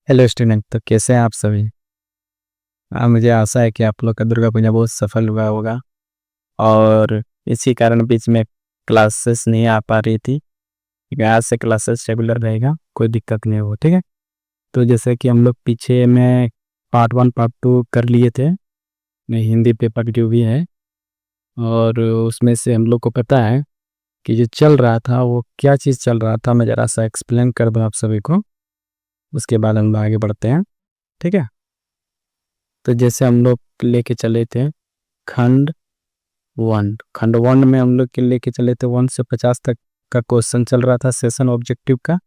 Hello student, तो कैसे हैं आप सभी। मुझे आशा है कि आप लोग का दुर्गा पूजा बहुत सफल हुआ होगा और इसी कारण बीच में क्लासेस नहीं आ पा रही थी। लेकिन आज से क्लासेस रेगुलर रहेगा, कोई दिक्कत नहीं हो, ठीक है। तो जैसे कि हम लोग पीछे में पार्ट 1 पार्ट 2 कर लिए थे, हिंदी पेपर जो भी है, और उसमें से हम लोग को पता है कि जो चल रहा था वो क्या चीज़ चल रहा था। मैं ज़रा सा एक्सप्लेन कर दूँ आप सभी को, उसके बाद हम लोग आगे बढ़ते हैं, ठीक है। तो जैसे हम लोग लेके चले थे खंड 1 में हम लोग के लेके चले थे 1 से 50 तक का क्वेश्चन चल रहा था सेशन ऑब्जेक्टिव का,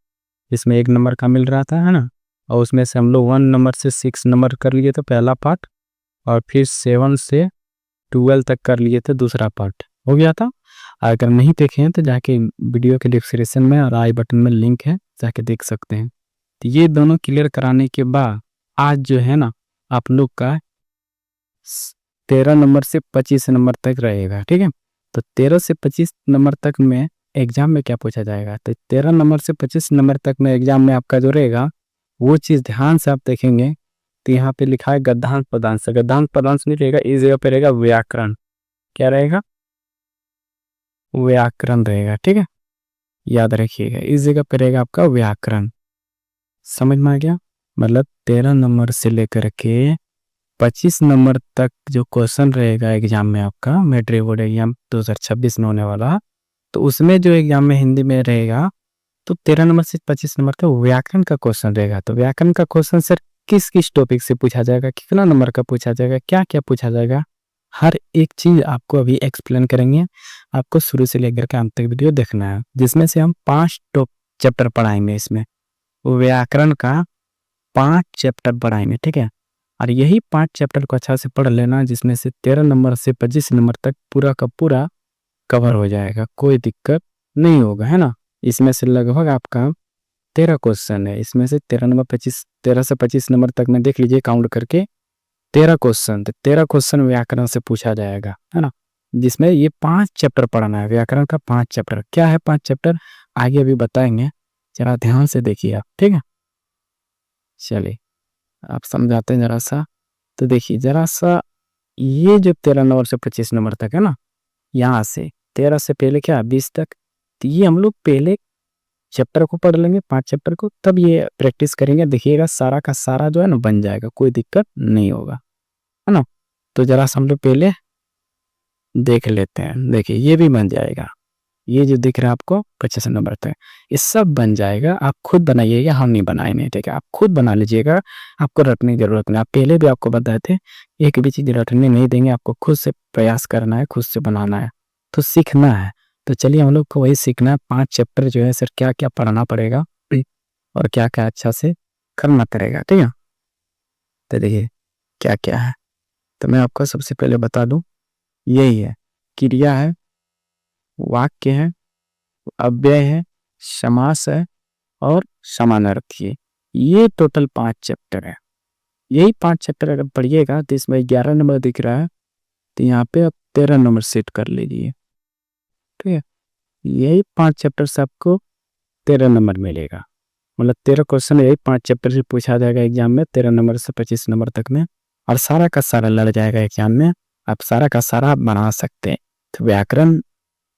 इसमें 1 नंबर का मिल रहा था, है ना। और उसमें से हम लोग 1 नंबर से 6 नंबर कर लिए थे पहला पार्ट, और फिर 7 से 12 तक कर लिए थे दूसरा पार्ट, हो गया था। अगर नहीं देखे हैं तो जाके वीडियो के डिस्क्रिप्शन में और आई बटन में लिंक है, जाके देख सकते हैं। तो ये दोनों क्लियर कराने के बाद आज जो है ना आप लोग का 13 नंबर से 25 नंबर तक रहेगा, ठीक है। तो 13 से 25 नंबर तक में एग्जाम में क्या पूछा जाएगा, तो 13 नंबर से 25 नंबर तक में एग्जाम में आपका जो रहेगा वो चीज़ ध्यान से आप देखेंगे। तो यहाँ पे लिखा है गद्यांश पदांश, गद्यांश पदांश नहीं रहेगा, इस जगह पे रहेगा व्याकरण। क्या रहेगा? व्याकरण रहेगा, ठीक है, याद रखिएगा, इस जगह पे रहेगा आपका व्याकरण। समझ में आ गया? मतलब 13 नंबर से लेकर के 25 नंबर तक जो क्वेश्चन रहेगा एग्जाम में आपका मैट्रिक बोर्ड एग्जाम 2026 में होने वाला, तो उसमें जो एग्जाम में हिंदी में रहेगा तो 13 नंबर से 25 नंबर तक व्याकरण का क्वेश्चन रहेगा। तो व्याकरण का क्वेश्चन सर किस किस टॉपिक से पूछा जाएगा, कितना नंबर का पूछा जाएगा, क्या क्या पूछा जाएगा, हर एक चीज आपको अभी एक्सप्लेन करेंगे। आपको शुरू से लेकर के अंत तक वीडियो देखना है, जिसमें से हम 5 टॉप चैप्टर पढ़ाएंगे। इसमें व्याकरण का 5 चैप्टर पढ़ाएंगे, ठीक है। और यही 5 चैप्टर को अच्छा से पढ़ लेना, जिसमें से 13 नंबर से 25 नंबर तक पूरा का पूरा कवर हो जाएगा, कोई दिक्कत नहीं होगा, है ना। इसमें से लगभग आपका 13 क्वेश्चन है, इसमें से 13 से 25 नंबर तक में देख लीजिए काउंट करके 13 क्वेश्चन, तो 13 क्वेश्चन व्याकरण से पूछा जाएगा, है ना। जिसमें ये 5 चैप्टर पढ़ना है, व्याकरण का 5 चैप्टर। क्या है 5 चैप्टर आगे अभी बताएंगे, जरा ध्यान से देखिए आप, ठीक है। चलिए आप समझाते हैं जरा सा। तो देखिए जरा सा, ये जो 13 नंबर से 25 नंबर तक है ना, यहाँ से 13 से पहले क्या 20 तक, तो ये हम लोग पहले चैप्टर को पढ़ लेंगे 5 चैप्टर को, तब ये प्रैक्टिस करेंगे। देखिएगा सारा का सारा जो है ना बन जाएगा, कोई दिक्कत नहीं होगा, है ना। तो जरा सा हम लोग पहले देख लेते हैं। देखिए ये भी बन जाएगा, ये जो दिख रहा है आपको 25 नंबर तक, ये सब बन जाएगा। आप खुद बनाइएगा, हम नहीं बनाए नहीं, ठीक है। आप खुद बना लीजिएगा, आपको रटने की जरूरत नहीं। आप पहले भी आपको बताए थे, एक भी चीज रटने नहीं देंगे, आपको खुद से प्रयास करना है, खुद से बनाना है, तो सीखना है। तो चलिए हम लोग को वही सीखना है। 5 चैप्टर जो है सर क्या क्या पढ़ना पड़ेगा और क्या क्या अच्छा से करना पड़ेगा, ठीक है। तो देखिए क्या क्या है, तो मैं आपको सबसे पहले बता दूं, यही है, क्रिया है, वाक्य है, अव्यय है, समास है और समानार्थी है। ये टोटल 5 चैप्टर है। यही 5 चैप्टर अगर पढ़िएगा तो इसमें 11 नंबर दिख रहा है, तो यहाँ पे आप 13 नंबर सेट कर लीजिए, ठीक है। यही 5 चैप्टर से आपको 13 नंबर मिलेगा, मतलब 13 क्वेश्चन यही 5 चैप्टर से पूछा जाएगा एग्जाम में, 13 नंबर से 25 नंबर तक में, और सारा का सारा लड़ जाएगा एग्जाम में। आप सारा का सारा बना सकते हैं। तो व्याकरण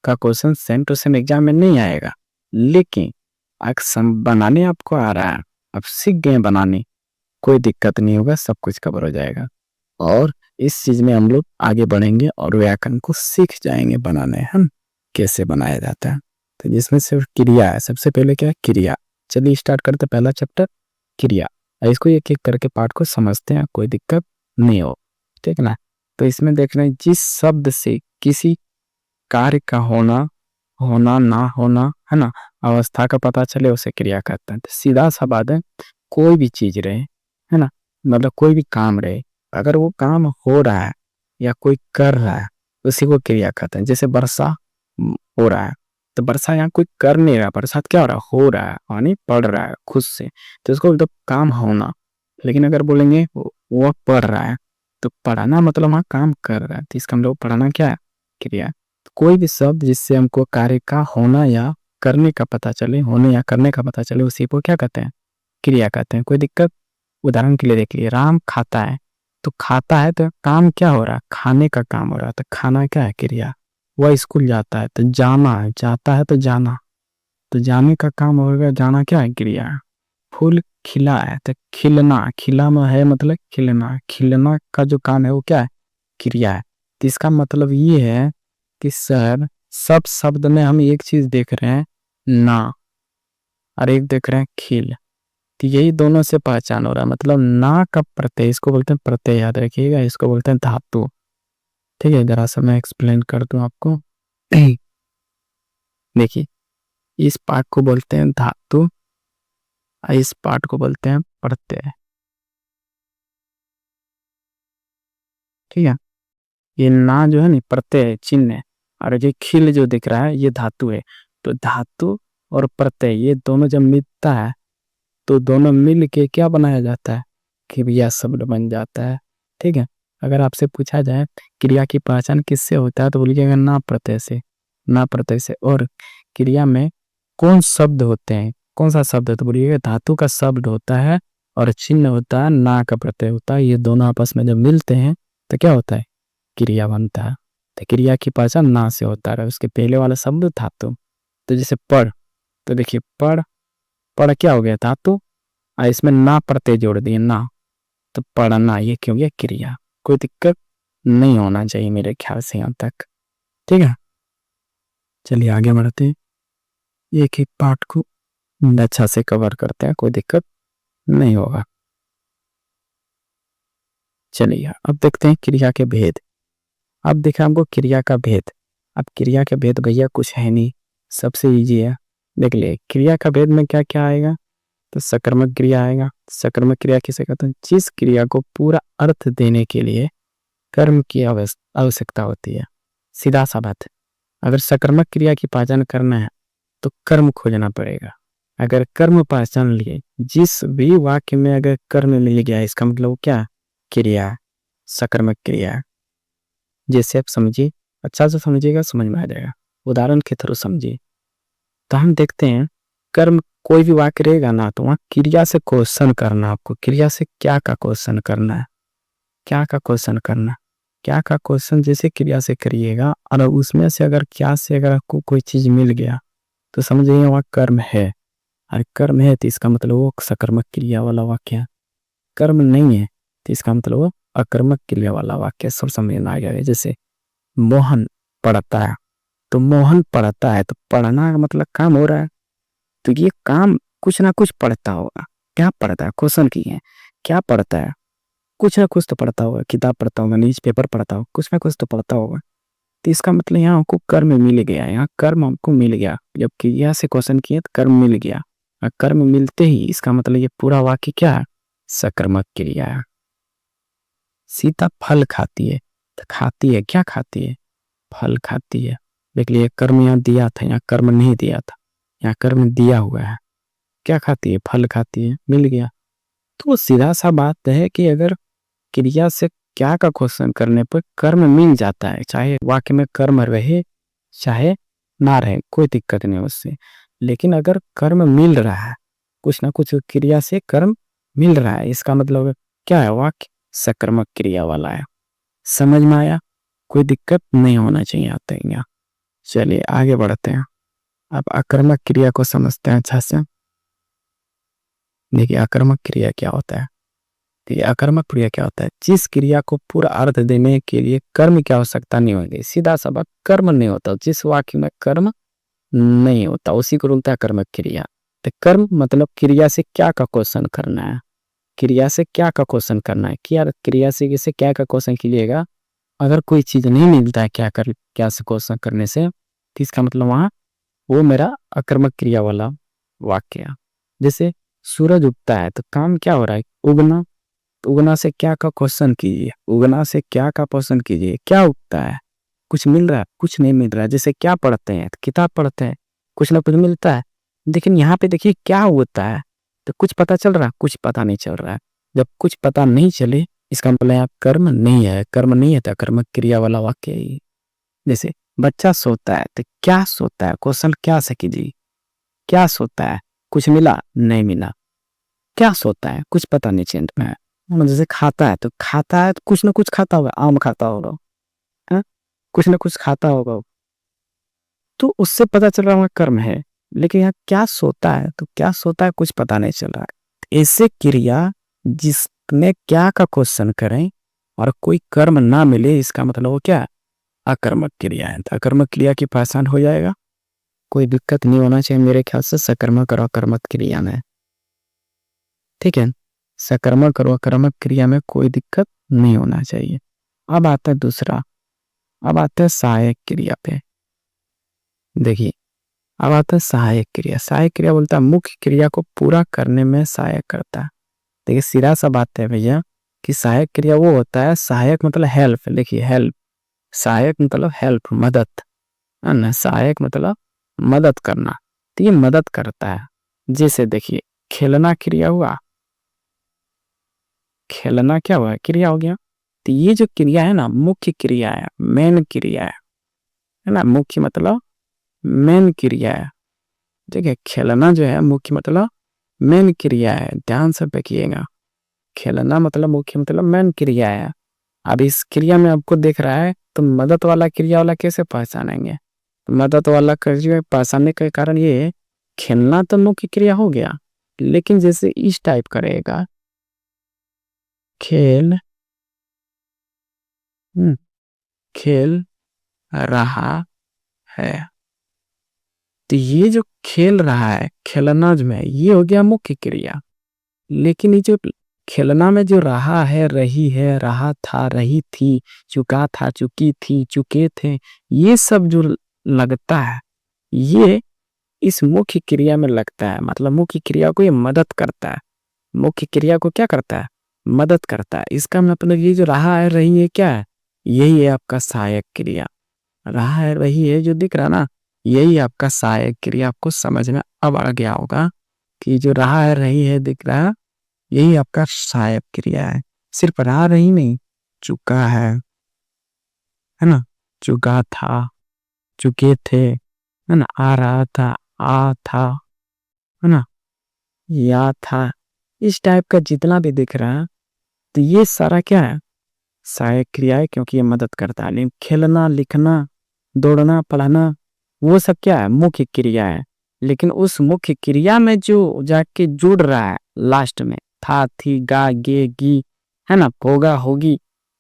का question same to same exam में नहीं आएगा, लेकिन बनाने आपको आ रहा है, आप सीख गए बनाने, कोई दिक्कत नहीं होगा, सब कुछ कवर हो जाएगा। और इस चीज में हम लोग आगे बढ़ेंगे और व्याकरण को सीख जाएंगे बनाने, हम कैसे बनाया जाता है। तो जिसमें सिर्फ क्रिया है, सबसे पहले क्या है क्रिया। चलिए स्टार्ट करते पहला चैप्टर क्रिया, और इसको एक एक करके पार्ट को समझते हैं, कोई दिक्कत नहीं हो, ठीक है ना। तो इसमें देख रहे हैं, जिस शब्द से किसी कार्य का होना होना ना होना, है ना, अवस्था का पता चले, उसे क्रिया कहते हैं। तो सीधा सा बात है, कोई भी चीज रहे, है ना, मतलब कोई भी काम रहे, अगर वो काम हो रहा है या कोई कर रहा है, उसी को क्रिया कहते हैं। जैसे वर्षा हो रहा है, तो वर्षा यहाँ कोई कर नहीं रहा, बरसात क्या हो रहा है, हो रहा है, पानी पड़ रहा है खुद से, तो इसको मतलब काम होना। लेकिन अगर बोलेंगे वो पढ़ रहा है, तो पढ़ाना मतलब वहाँ काम कर रहा है, तो इसका हम लोग पढ़ाना क्या है, क्रिया। तो कोई भी शब्द जिससे हमको कार्य का होना या करने का पता चले, होने या करने का पता चले, उसी को क्या कहते हैं, क्रिया कहते हैं। कोई दिक्कत उदाहरण के लिए देख लिए, राम खाता है, तो खाता है तो काम क्या हो रहा है, खाने का काम हो रहा है, तो खाना क्या है, क्रिया। वह स्कूल जाता है तो जाना है, जाता है तो जाना, तो जाने का काम होगा, जाना क्या है, क्रिया। फूल खिला है तो खिलना, खिला में है मतलब खिलना, खिलना का जो काम है वो क्या है, क्रिया है। तो इसका मतलब ये है कि सर सब शब्द में हम एक चीज देख रहे हैं ना, और एक देख रहे हैं खिल, तो यही दोनों से पहचान हो रहा है। मतलब ना का प्रत्यय, इसको बोलते हैं प्रत्यय, याद रखिएगा, इसको बोलते हैं धातु। ठीक है, जरा सा मैं एक्सप्लेन कर दूं आपको। देखिए, इस पार्ट को बोलते हैं धातु और इस पार्ट को बोलते हैं प्रत्यय। ठीक है, ये ना जो है ना प्रत्यय है, चिन्ह है, और ये खिल जो दिख रहा है ये धातु है। तो धातु और प्रत्यय ये दोनों जब मिलता है तो दोनों मिल के क्या बनाया जाता है, क्रिया शब्द बन जाता है। ठीक है, अगर आपसे पूछा जाए क्रिया की पहचान किससे होता है तो बोलिएगा ना प्रत्यय से, ना प्रत्यय से। और क्रिया में कौन शब्द होते हैं, कौन सा शब्द है, तो बोलिएगा धातु का शब्द होता है और चिन्ह होता है, ना का प्रत्यय होता है। ये दोनों आपस में जब मिलते हैं तो क्या होता है, क्रिया बनता है। तो क्रिया की पहचान ना से होता है, उसके पहले वाला शब्द धातु। तो जैसे पढ़, तो देखिए पढ़, पढ़ क्या हो गया, धातु, और इसमें ना प्रत्यय जोड़ दिए ना, तो पढ़ना ये क्यों गया, क्रिया। कोई दिक्कत नहीं होना चाहिए मेरे ख्याल से यहाँ तक। ठीक है, चलिए आगे बढ़ते हैं, एक एक पार्ट को अच्छा से कवर करते हैं, कोई दिक्कत नहीं होगा। चलिए अब देखते हैं क्रिया के भेद। अब देखा हमको क्रिया का भेद। अब क्रिया के भेद भैया कुछ है नहीं, सबसे इजी है। देख लिए क्रिया का भेद में क्या क्या आएगा, तो सकर्मक क्रिया आएगा। सकर्मक क्रिया किसे कहते हैं, जिस क्रिया को पूरा अर्थ देने के लिए कर्म की आवश्यकता होती है। सीधा सा बात है, अगर सकर्मक क्रिया की पहचान करना है तो कर्म खोजना पड़ेगा। अगर कर्म पहचान लिए, जिस भी वाक्य में अगर कर्म मिल गया इसका मतलब क्या, क्रिया, सकर्मक क्रिया। जैसे आप समझिए, अच्छा से समझिएगा, समझ में आ जाएगा, उदाहरण के थ्रू समझिए। तो हम देखते हैं कर्म, कोई भी वाक्य रहेगा ना तो वहाँ क्रिया से क्वेश्चन करना, आपको क्रिया से क्या का क्वेश्चन करना है, क्या का क्वेश्चन करना, क्या का क्वेश्चन जैसे क्रिया से करिएगा, और उसमें से अगर क्या से अगर आपको कोई चीज मिल गया तो समझिए वहाँ कर्म है। और कर्म है तो इसका मतलब वो सकर्मक क्रिया वाला वाक्य है। कर्म नहीं है तो इसका मतलब वो अकर्मक क्रिया वाला वाक्य। सब समझ में आ गया है। जैसे मोहन पढ़ता है, तो मोहन पढ़ता है तो पढ़ना का मतलब काम हो रहा है, तो ये काम कुछ ना कुछ पढ़ता होगा। क्या पढ़ता है, क्वेश्चन की है, क्या पढ़ता है, कुछ ना कुछ तो पढ़ता होगा, किताब पढ़ता होगा, न्यूज पेपर पढ़ता होगा, कुछ ना कुछ तो पढ़ता होगा। तो इसका मतलब यहाँ हमको कर्म मिल गया, यहाँ कर्म हमको मिल गया। जब क्रिया से क्वेश्चन किए तो कर्म मिल गया, और कर्म मिलते ही इसका मतलब ये पूरा वाक्य क्या है, सकर्मक क्रिया है। सीता फल खाती है, तो खाती है, क्या खाती है, फल खाती है। देख लिए कर्म यहाँ दिया था, यहाँ कर्म नहीं दिया था, यहाँ कर्म दिया हुआ है। क्या खाती है, फल खाती है, मिल गया। तो सीधा सा बात है कि अगर क्रिया से क्या का क्वेश्चन करने पर कर्म मिल जाता है, चाहे वाक्य में कर्म रहे चाहे ना रहे, कोई दिक्कत नहीं उससे। लेकिन अगर कर्म मिल रहा है, कुछ ना कुछ क्रिया से कर्म मिल रहा है, इसका मतलब क्या है, वाक्य सकर्मक क्रिया वाला है। समझ में आया, कोई दिक्कत नहीं होना चाहिए आते हैं यहाँ। चलिए आगे बढ़ते हैं, अब आक्रामक क्रिया को समझते हैं अच्छा से। देखिए आक्रामक क्रिया क्या होता है, देखिए आक्रामक क्रिया क्या होता है, जिस क्रिया को पूरा अर्थ देने के लिए कर्म की आवश्यकता नहीं होगी। सीधा सा बात, कर्म नहीं होता, जिस वाक्य में कर्म नहीं होता उसी को बोलता है कर्मक क्रिया। तो कर्म मतलब क्रिया से क्या का क्वेश्चन करना है, क्रिया से क्या का क्वेश्चन करना है, क्या क्रिया से किसे क्या का क्वेश्चन कीजिएगा। अगर कोई चीज नहीं मिलता है क्या से क्वेश्चन करने से, तो इसका मतलब वहां वो मेरा आक्रामक क्रिया वाला वाक्य है। जैसे सूरज उगता है तो काम क्या हो रहा है, उगना, तो उगना से क्या का क्वेश्चन कीजिए, उगना से क्या का क्वेश्चन कीजिए, क्या उगता है, कुछ मिल रहा है, कुछ नहीं मिल रहा है। जैसे क्या पढ़ते हैं, तो किताब पढ़ते हैं, कुछ ना कुछ मिलता है। लेकिन यहाँ पे देखिए क्या होता है, तो कुछ पता चल रहा है, कुछ पता नहीं चल रहा है। जब कुछ पता नहीं चले इसका मतलब यहाँ कर्म नहीं है, कर्म नहीं है तो कर्मक क्रिया वाला वाक्य है। जैसे बच्चा सोता है तो क्या सोता है, क्वेश्चन क्या से कीजिए, क्या सोता है, कुछ मिला नहीं मिला, क्या सोता है कुछ पता नहीं चल रहा है। जैसे खाता है तो कुछ ना कुछ खाता होगा, आम खाता होगा, हाँ? कुछ ना कुछ खाता होगा, तो उससे पता चल रहा होगा कर्म है। लेकिन यहाँ क्या सोता है, तो क्या सोता है कुछ पता नहीं चल रहा है। ऐसे क्रिया जिसमें क्या का क्वेश्चन करें और कोई कर्म ना मिले, इसका मतलब वो क्या, अकर्मक क्रिया है। तो अकर्मक क्रिया की पहचान हो जाएगा, कोई दिक्कत नहीं होना चाहिए मेरे ख्याल से सकर्मक और अकर्मक क्रिया में। ठीक है, सकर्मक और अकर्मक क्रिया में कोई दिक्कत नहीं होना चाहिए। अब आता है दूसरा, अब आता है सहायक क्रिया पे। देखिए, अब आता है सहायक क्रिया। सहायक क्रिया बोलता है मुख्य क्रिया को पूरा करने में सहायक करता है। देखिए सीधा सा बात है भैया कि सहायक क्रिया वो होता है, सहायक मतलब हेल्प, देखिए हेल्प, सहायक मतलब हेल्प, मदद है ना, सहायक मतलब मदद करना, तो ये मदद करता है। जैसे देखिए खेलना क्रिया हुआ, खेलना क्या हुआ, क्रिया हो गया। तो ये जो क्रिया है ना मुख्य क्रिया है, मेन क्रिया है ना, मुख्य मतलब मेन क्रिया है। ठीक है, खेलना जो है मुख्य मतलब मेन क्रिया है, ध्यान से देखिएगा। खेलना मतलब मुख्य मतलब मेन क्रिया है। अब इस क्रिया में आपको दिख रहा है, तो मदद वाला क्रिया वाला कैसे पहचानेंगे। मदद वाला क्रिया पहचानने का कारण ये है, खेलना तो मुख्य क्रिया हो गया, लेकिन जैसे इस टाइप करेगा, खेल खेल रहा है, तो ये जो खेल रहा है, खेलना जो है ये हो गया मुख्य क्रिया। लेकिन ये जो खेलना में जो रहा है, रही है, रहा था, रही थी, चुका था, चुकी थी, चुके थे, ये सब जो लगता है, ये इस मुख्य क्रिया में लगता है। मतलब मुख्य क्रिया को ये मदद करता है। मुख्य क्रिया को क्या करता है, मदद करता है। इसका मतलब ये जो रहा है, रही है, क्या है, यही है आपका सहायक क्रिया। रहा है, रही है जो दिख रहा ना, यही आपका सहायक क्रिया। आपको समझ में अब आ गया होगा कि जो रहा है, रही है, दिख रहा है, यही आपका सहायक क्रिया है। सिर्फ रहा रही नहीं, चुका है ना, चुका था, चुके थे, है ना, आ रहा था, आ था, है ना, या था, इस टाइप का जितना भी दिख रहा है, तो ये सारा क्या है, सहायक क्रिया है, क्योंकि ये मदद करता है। लेकिन खेलना, लिखना, दौड़ना, पढ़ना, वो सब क्या है, मुख्य क्रिया है। लेकिन उस मुख्य क्रिया में जो जाके जुड़ रहा है लास्ट में, था, थी, गा, गे, गी, है ना, होगा, होगी,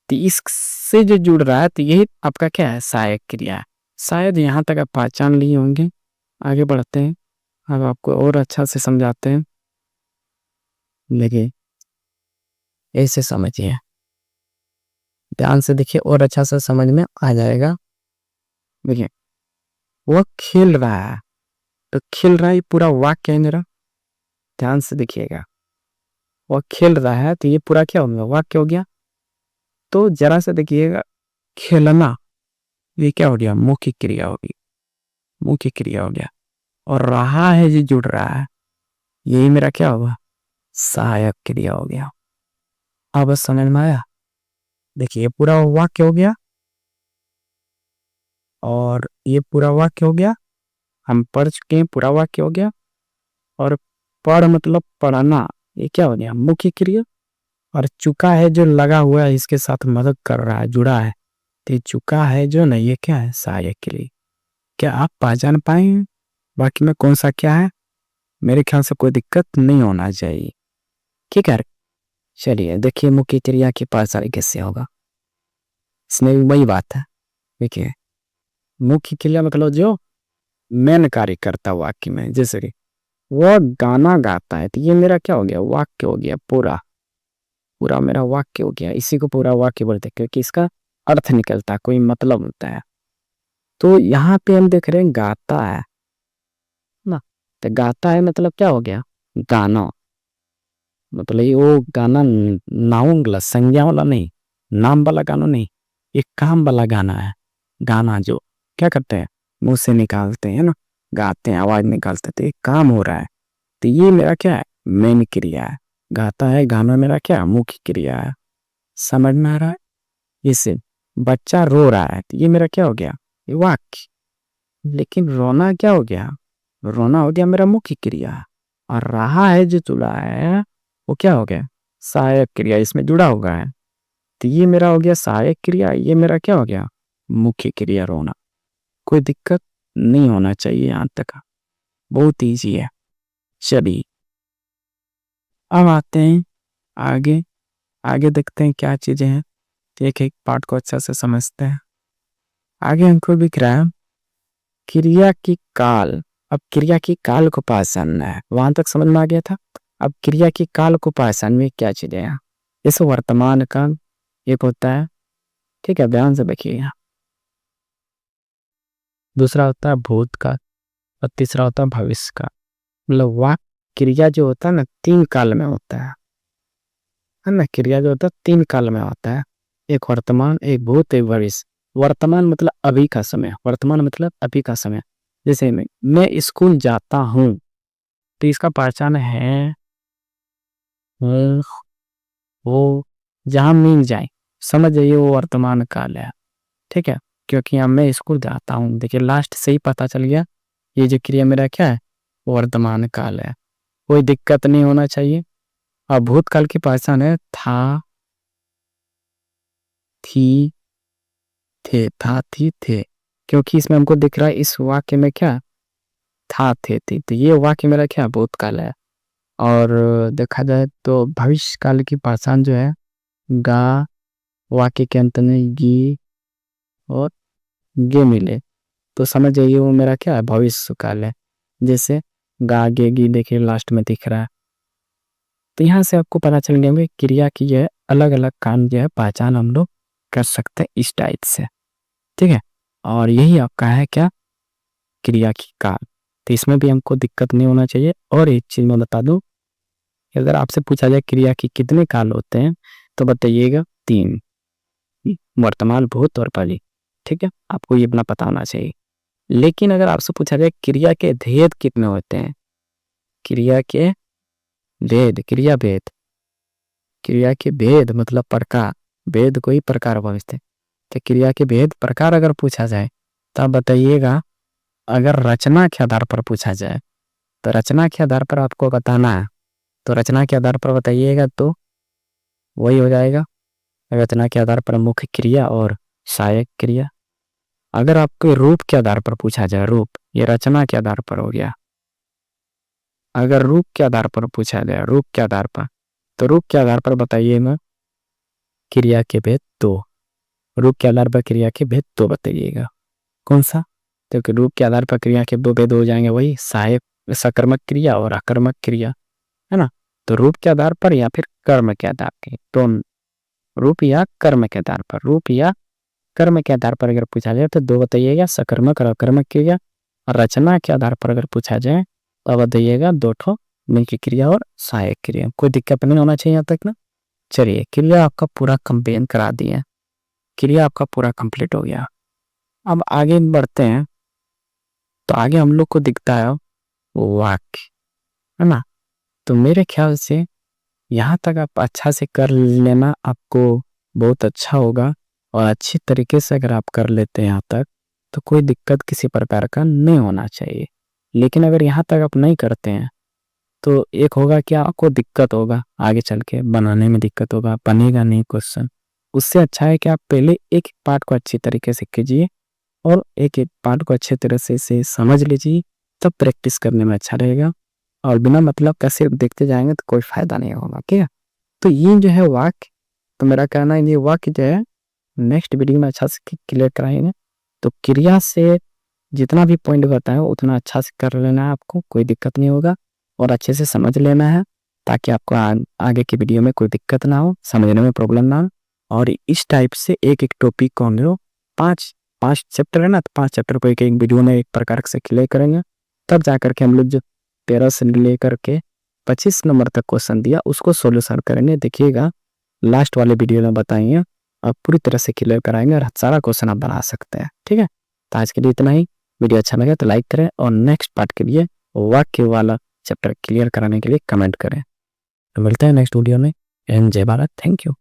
तो इससे जो जुड़ रहा है, तो यही आपका क्या है, सहायक क्रिया है। शायद यहाँ तक आप पहचान लिए होंगे। आगे बढ़ते हैं, अब आपको और अच्छा से समझाते हैं। देखिए ऐसे समझिए, ध्यान से देखिए और अच्छा से समझ में आ जाएगा। देखिए वो खेल रहा है, तो खेल रहा है पूरा वाक्य है मेरा, ध्यान से देखिएगा। वो खेल रहा है, तो ये पूरा क्या हो गया, वाक्य हो गया। तो जरा से देखिएगा, खेलना ये क्या हो गया, मुख्य क्रिया होगी, मुख्य क्रिया हो गया। और रहा है जो जुड़ रहा है, यही मेरा क्या होगा, सहायक क्रिया हो गया। अब बस समझ में आया। देखिए पूरा वाक्य हो गया, और ये पूरा वाक्य हो गया, हम पढ़ चुके हैं, पूरा वाक्य हो गया। और पढ़ मतलब पढ़ना, ये क्या हो गया, मुख्य क्रिया। और चुका है जो लगा हुआ है, इसके साथ मदद कर रहा है, जुड़ा है, तो ये चुका है जो नहीं, ये क्या है, सहायक क्रिया। क्या आप पहचान पाए बाकी में कौन सा क्या है। मेरे ख्याल से कोई दिक्कत नहीं होना चाहिए। ठीक है, चलिए देखिए मुख्य क्रिया की पहचान कैसे होगा। इसमें भी वही बात है। देखिए मुख्य क्रिया मतलब जो मेन कार्य करता वाक्य में, जैसे कि वो गाना गाता है, तो ये मेरा क्या हो गया, वाक्य हो गया, पूरा पूरा मेरा वाक्य हो गया। इसी को पूरा वाक्य बोलते हैं, क्योंकि इसका अर्थ निकलता है, कोई मतलब होता है। तो यहाँ पे हम देख रहे हैं गाता है ना, तो गाता है मतलब क्या हो गया, गाना। मतलब ये वो गाना नाउन वाला, संज्ञा वाला नहीं, नाम वाला गाना नहीं, एक काम वाला गाना है। गाना जो क्या करते हैं, मुंह से निकालते हैं ना, गाते हैं, आवाज निकालते हैं, तो एक काम हो रहा है। तो ये मेरा क्या है, मेन क्रिया है। गाता है, गाना मेरा क्या, मुख्य क्रिया है। समझ में आ रहा है। इसे बच्चा रो रहा है, तो ये मेरा क्या हो गया, ये वाक्य। लेकिन रोना क्या हो गया, रोना हो गया मेरा मुख्य क्रिया। और रहा है जो चुला है, वो क्या हो गया, सहायक क्रिया, इसमें जुड़ा हुआ है। तो ये मेरा हो गया सहायक क्रिया, ये मेरा क्या हो गया, मुख्य क्रिया रोना। कोई दिक्कत नहीं होना चाहिए यहाँ तक, बहुत ईजी है। चलिए अब आते हैं आगे, आगे देखते हैं क्या चीजें हैं, एक एक पार्ट को अच्छा से समझते हैं। आगे हमको दिख रहा है क्रिया की काल। अब क्रिया की काल को पहचानना है, वहां तक समझ में आ गया था। अब क्रिया की काल को पहचान में क्या चीजें हैं, जैसे वर्तमान काल एक होता है, ठीक है, ध्यान से देखिएगा। दूसरा होता है भूतकाल और तीसरा होता है भविष्य काल। मतलब वाक क्रिया जो होता है ना 3 काल में होता है ना, क्रिया जो होता है 3 काल में होता है, एक वर्तमान, एक भूत, एक भविष्य। वर्तमान मतलब अभी का समय, वर्तमान मतलब अभी का समय। जैसे मैं स्कूल जाता हूँ, तो इसका पहचान है वो जहाँ मिल जाए, समझ जाइए वो वर्तमान काल है, ठीक है। क्योंकि यहाँ मैं स्कूल जाता हूँ, देखिए लास्ट से ही पता चल गया ये जो क्रिया मेरा क्या है, वर्तमान काल है, कोई दिक्कत नहीं होना चाहिए। और भूतकाल की पहचान है था, थी, थे, था, थी, थे। क्योंकि इसमें हमको दिख रहा है इस वाक्य में क्या था, थे, थी, तो ये वाक्य मेरा क्या भूतकाल है। और देखा जाए तो भविष्य काल की पहचान जो है गा, वाक्य के अंत में गी और गे मिले, तो समझ जाइए वो मेरा क्या है, भविष्य काल है। जैसे गा गे गी देखिए लास्ट में दिख रहा है। तो यहाँ से आपको पता चल गया कि क्रिया की जो है अलग अलग काम जो है पहचान हम लोग कर सकते हैं इस टाइप से, ठीक है। और यही आपका है क्या, क्रिया की काल। तो इसमें भी हमको दिक्कत नहीं होना चाहिए। और एक चीज मैं बता दूं, अगर आपसे पूछा जाए क्रिया की कितने काल होते हैं, तो बताइएगा 3, वर्तमान, भूत और भविष्य, ठीक है, आपको ये अपना पता होना चाहिए। लेकिन अगर आपसे पूछा जाए क्रिया के भेद कितने होते हैं, क्रिया के भेद, क्रिया भेद, क्रिया के भेद मतलब प्रकार, भेद को ही प्रकार बोलते हैं। तो क्रिया के भेद प्रकार अगर पूछा जाए तो आप बताइएगा। अगर रचना के आधार पर पूछा जाए तो रचना के आधार पर आपको बताना है, तो रचना के आधार पर बताइएगा तो वही हो जाएगा, रचना के आधार पर मुख्य क्रिया और सहायक क्रिया। अगर आपके रूप के आधार पर पूछा जाए, रूप ये रचना के आधार पर हो गया। अगर रूप के आधार पर पूछा जाए, रूप के आधार पर, तो रूप के आधार पर बताइएगा क्रिया के भेद 2, रूप के आधार पर क्रिया के भेद 2 बताइएगा। कौन सा, क्योंकि रूप के आधार पर क्रिया के 2 भेद हो जाएंगे, वही सहायक सकर्मक क्रिया और आकर्मक क्रिया, है ना। तो रूप के आधार पर या फिर कर्म के आधार पर, तो रूप या कर्म के आधार पर, रूप या कर्म के आधार पर अगर पूछा जाए तो 2 बताइएगा, सकर्मक और अकर्मक क्रिया। और रचना के आधार पर अगर पूछा जाए तो बताइएगा 2 ठो मुख्य क्रिया और सहायक क्रिया। कोई दिक्कत नहीं होना चाहिए यहाँ तक ना। चलिए क्रिया आपका पूरा कंपेन करा दिया, क्रिया आपका पूरा कंप्लीट हो गया। अब आगे बढ़ते हैं, तो आगे हम लोग को दिखता है वाक्य, है ना। तो मेरे ख्याल से यहाँ तक आप अच्छा से कर लेना आपको बहुत अच्छा होगा। और अच्छी तरीके से अगर आप कर लेते हैं यहाँ तक, तो कोई दिक्कत किसी प्रकार का नहीं होना चाहिए। लेकिन अगर यहाँ तक आप नहीं करते हैं तो एक होगा कि आपको दिक्कत होगा, आगे चल के बनाने में दिक्कत होगा, बनेगा नहीं क्वेश्चन। उससे अच्छा है कि आप पहले एक पार्ट को अच्छी तरीके से कीजिए और एक एक पार्ट को अच्छे तरह से समझ लीजिए, तब प्रैक्टिस करने में अच्छा रहेगा। और बिना मतलब का सिर्फ देखते जाएंगे तो कोई फायदा नहीं होगा, ठीक है। तो ये जो है वाक्य, तो मेरा कहना है ये वाक्य जो है नेक्स्ट वीडियो में अच्छा से क्लियर कराएंगे। तो क्रिया से जितना भी पॉइंट बताए उतना अच्छा से कर लेना है, आपको कोई दिक्कत नहीं होगा और अच्छे से समझ लेना है, ताकि आपको आगे की वीडियो में कोई दिक्कत ना हो, समझने में प्रॉब्लम ना हो। और इस टाइप से एक एक टॉपिक को हम लोग 5 चैप्टर है ना, तो 5 चैप्टर को एक एक वीडियो में एक प्रकार से क्लियर करेंगे। तब जाकर के हम लोग जो 13 से लेकर के 25 नंबर तक क्वेश्चन दिया उसको सोल्यूशन करेंगे। देखिएगा लास्ट वाले वीडियो में बताएंगे, आप पूरी तरह से क्लियर कराएंगे और सारा क्वेश्चन आप बना सकते हैं, ठीक है। तो आज के लिए इतना ही। वीडियो अच्छा लगा तो लाइक करें और नेक्स्ट पार्ट के लिए वाक्य वाला चैप्टर क्लियर कराने के लिए कमेंट करें। तो मिलते हैं नेक्स्ट वीडियो में। जय भारत, थैंक यू।